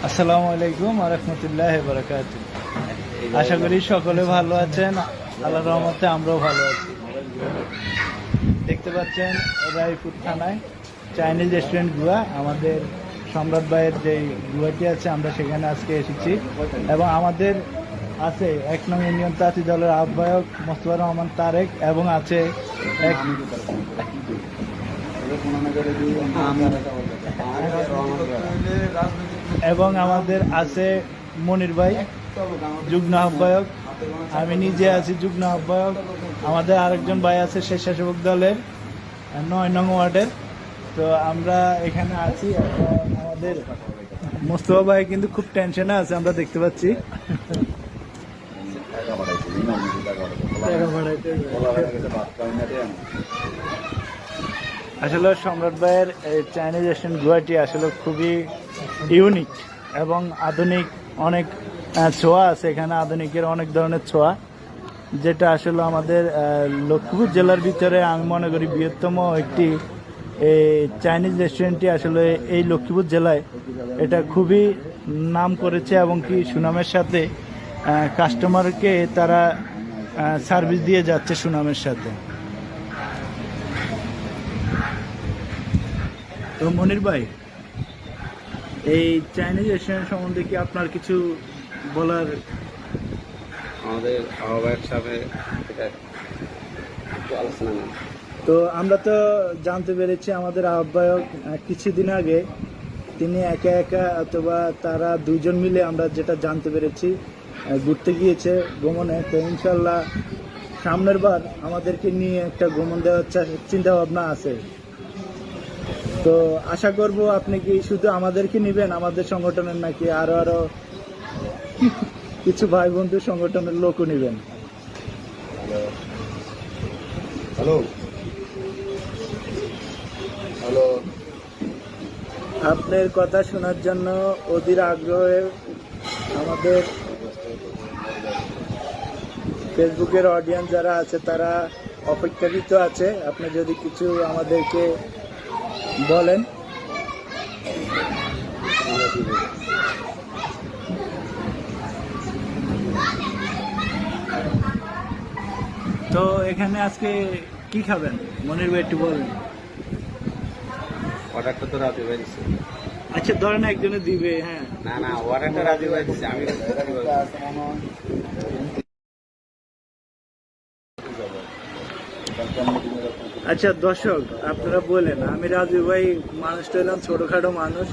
আসসালামু আলাইকুম ওয়া রাহমাতুল্লাহি ওয়া বারাকাতুহু। আশা করি সকলে ভালো আছেন। আল্লাহর রহমতে আমরাও ভালো আছি। দেখতে পাচ্ছেন রায়পুর থানায় চাইনিজ রেস্টুরেন্ট গুয়া, আমাদের সম্রাট ভাইয়ের যে গুয়াটি আছে আমরা সেখানে আজকে এসেছি এবং আমাদের আছে ১ নং ইউনিয়ন তাঁতি দলের আহ্বায়ক মোস্তফা রহমান তারেক এবং আছে এবং আমাদের আছে মনির ভাই যুগ্ম আহ্বায়ক, আমি নিজে আছি যুগ্ম আহ্বায়ক। আমাদের আরেকজন ভাই আছে স্বেচ্ছাসেবক দলের ৯ নং ওয়ার্ডের। তো আমরা এখানে আছি। আমাদের মোস্তফা ভাই কিন্তু খুব টেনশনে আছে, আমরা দেখতে পাচ্ছি। আসলে সম্রাট ভাইয়ের চাইনিজ রেস্টুরেন্ট গুয়াহাটি আসলে খুবই ইউনিক এবং আধুনিক, অনেক ছোঁয়া আছে এখানে, আধুনিকের অনেক ধরনের ছোঁয়া, যেটা আসলে আমাদের লক্ষ্মীপুর জেলার ভিতরে আমি মনে করি বৃহত্তম একটি চাইনিজ রেস্টুরেন্টটি আসলে এই লক্ষ্মীপুর জেলায় এটা খুবই নাম করেছে এবং কি সুনামের সাথে কাস্টমারকে তারা সার্ভিস দিয়ে যাচ্ছে সুনামের সাথে। তো মনির ভাই, এই চাইনিজ রেস্টুরেন্ট সম্বন্ধে কি আপনার কিছু বলার? আমাদের আহ্বায়ক সাহেবের এটা একটু আলোচনা নেই। তো আমরা তো জানতে পেরেছি আমাদের আহ্বায়ক কিছুদিন আগে তিনি একা একা অথবা তারা দুজন মিলে, আমরা যেটা জানতে পেরেছি, ঘুরতে গিয়েছে ভ্রমণে। তো ইনশাল্লাহ সামনের বার আমাদেরকে নিয়ে একটা ভ্রমণ দেওয়ার চিন্তা ভাবনা আছে। তো আশা করব আপনি কি শুধু আমাদেরকে নিবেন, আমাদের সংগঠনের নাকি আরো কিছু ভাই বন্ধু সংগঠনের লোকও নিবেন? হ্যালো হ্যালো আপনার কথা শোনার জন্য অধীর আগ্রহে আমাদের ফেসবুকের অডিয়েন্স যারা আছে তারা অপেক্ষাকৃত আছে। আপনি যদি কিছু আমাদেরকে বলেন। তো এখানে আজকে কি খাবেন মনির ভাই, একটু বলেন। অর্ডারটা তো রাজু ভাই দিচ্ছে। আচ্ছা, ধরেন একজনে দিবে। হ্যাঁ, না অর্ডারটা রাজু ভাই দিচ্ছে, আমি আচ্ছা দর্শক আপনারা বলেন, আমি রাজু ভাই, মানুষটা এলাম ছোটখাটো মানুষ,